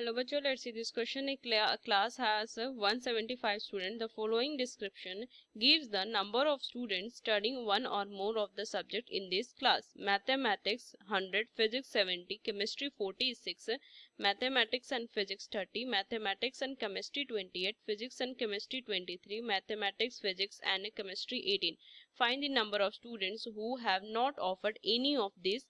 Hello bachcho, let's see this question. A class has 175 students. The following description gives the number of students studying one or more of the subject in this class. Mathematics 100, Physics 70, Chemistry 46, Mathematics and Physics 30, Mathematics and Chemistry 28, Physics and Chemistry 23, Mathematics, Physics and Chemistry 18. Find the number of students who have not offered any of these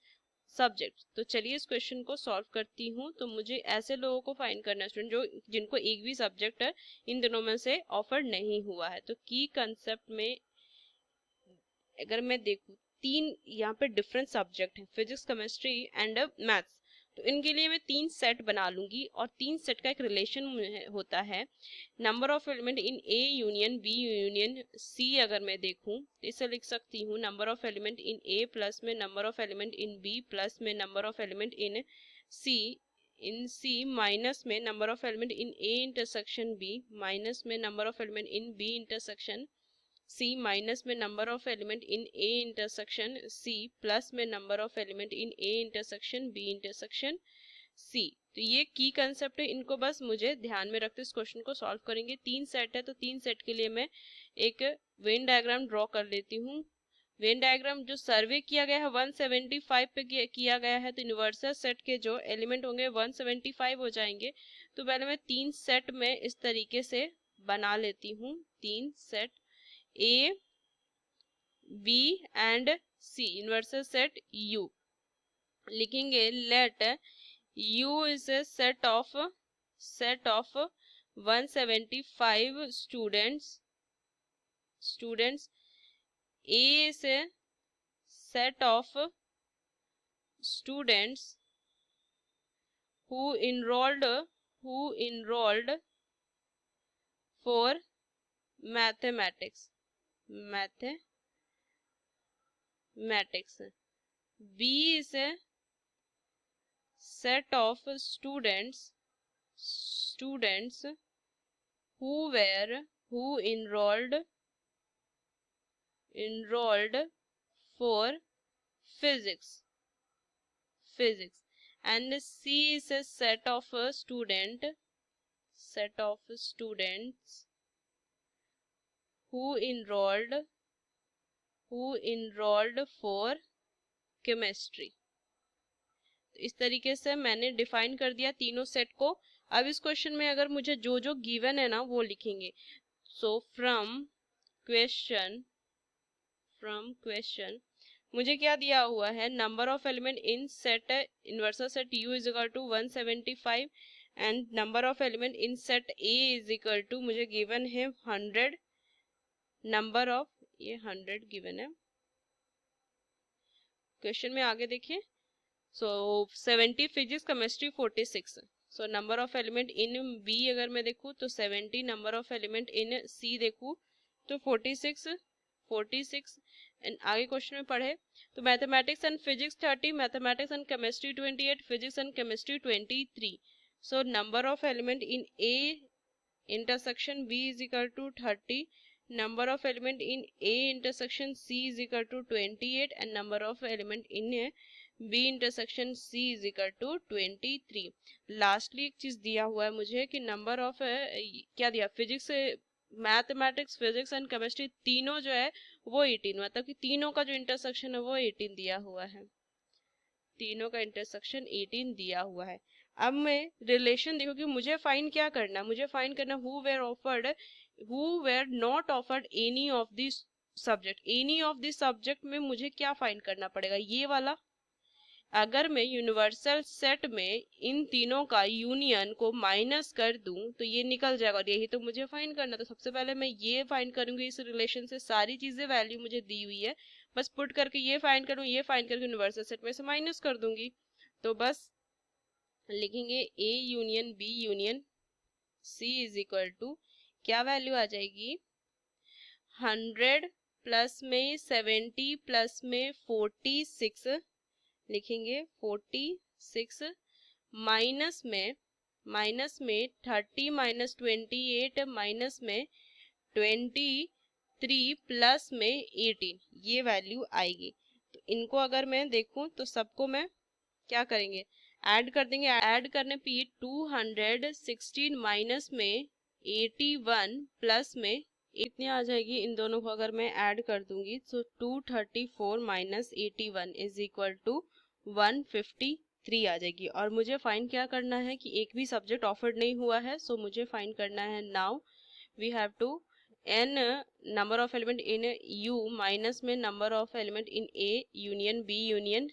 subject. तो चलिए इस question को solve करती हूँ। तो मुझे ऐसे लोगों को फाइंड करना है स्टूडेंट जो जिनको एक भी सब्जेक्ट इन दिनों में से ऑफर नहीं हुआ है। तो की कंसेप्ट में अगर मैं देखूँ तीन यहाँ पे डिफरेंट सब्जेक्ट हैं, फिजिक्स, केमिस्ट्री एंड मैथ्स। तो इनके लिए मैं तीन सेट बना लूंगी और तीन सेट का एक रिलेशन होता है number of element in A union B union C. अगर मैं देखूं तो इसे लिख सकती हूँ number of element in A plus में number of element in B plus में number of element in C minus में number of element in A intersection B minus में number of element in B intersection C minus में number of element in A intersection C plus में number of element in A intersection B intersection C. तो ये की concept है, इनको बस मुझे ध्यान में रखते इस क्वेश्चन को सॉल्व करेंगे। तीन सेट है तो तीन सेट के लिए मैं एक वेन डायग्राम ड्रॉ कर लेती हूँ। वेन डायग्राम जो सर्वे किया गया है 175 पे किया गया है, तो यूनिवर्सल सेट के जो एलिमेंट होंगे 175 हो जाएंगे। तो पहले मैं तीन सेट में इस तरीके से बना लेती हूँ। तीन set A, B and C universal set U लिखेंगे। let U is a set of 175 students। A is a set of students who enrolled for mathematics। B is a set of students who enrolled for physics, and C is a set of students who enrolled for chemistry. तो इस तरीके से मैंने define कर दिया तीनों set को। अब इस क्वेश्चन में अगर मुझे जो जो गिवन है ना वो लिखेंगे। सो फ्रॉम क्वेश्चन मुझे क्या दिया हुआ है, number of element in set universal set U is equal to 175 and number of element in set A is equal to मुझे गिवन है 100। नंबर ऑफ ये 100 गिवन है क्वेश्चन में, आगे देखिए। So 70 physics, chemistry 46। So number of element in B अगर मैं देखूँ तो 70, number of element in C देखूँ तो 46 एंड आगे क्वेश्चन में पढ़े तो mathematics and physics 30, mathematics and chemistry 28, physics and chemistry 23। So number of element in A intersection B is equal to 30, number of element in A intersection C is equal to 28 and number of element in B intersection C is equal to 23। Lastly एक चीज दिया हुआ है मुझे कि number of क्या दिया, physics, mathematics, physics and chemistry तीनों जो है वो 18, मतलब कि तीनों का जो इंटरसेक्शन है वो 18 दिया हुआ है। तीनों का इंटरसेक्शन 18 दिया हुआ है। अब मैं रिलेशन देखो कि मुझे फाइंड क्या करना है, मुझे फाइंड करना who were not offered any of this subject में मुझे क्या फाइंड करना पड़ेगा, ये वाला। अगर मैं यूनिवर्सल सेट में इन तीनों का यूनियन को माइनस कर दूं तो ये निकल जाएगा और यही तो मुझे फाइंड करना। तो सबसे पहले मैं ये फाइंड करूंगी, इस रिलेशन से सारी चीजें वैल्यू मुझे दी हुई है, बस पुट करके ये फाइंड करूँ, ये फाइंड करके यूनिवर्सल सेट में से माइनस कर दूंगी। तो बस लिखेंगे A union B union C is equal to क्या वैल्यू आ जाएगी, 100 प्लस में 70 प्लस में 46 लिखेंगे 46 माइनस में 30 माइनस 28 माइनस में 23 प्लस में 18, ये वैल्यू आएगी। तो इनको अगर मैं देखूं तो सबको मैं क्या करेंगे, ऐड कर देंगे, ऐड करने पे ये 216 माइनस में 81 प्लस में इतनी आ जाएगी। इन दोनों को अगर मैं ऐड कर दूंगी तो 234 माइनस 81 इज इक्वल टू 153 आ जाएगी। और मुझे फाइंड क्या करना है कि एक भी सब्जेक्ट ऑफर्ड नहीं हुआ है, सो मुझे फाइंड करना है now we have to n number of element in u minus में number of element in a union b union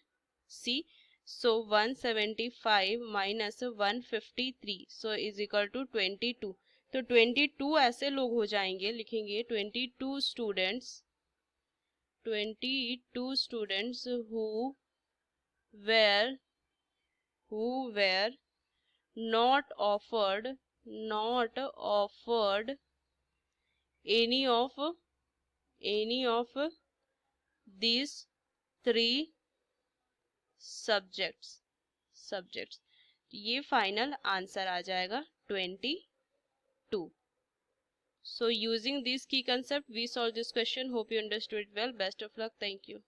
c। so 175 minus 153 so is equal to 22। तो 22 ऐसे लोग हो जाएंगे, लिखेंगे 22 students who were not offered any of these three subjects। ये final answer आ जाएगा 22। So using this key concept we solve this question. Hope you understood it well. Best of luck. Thank you.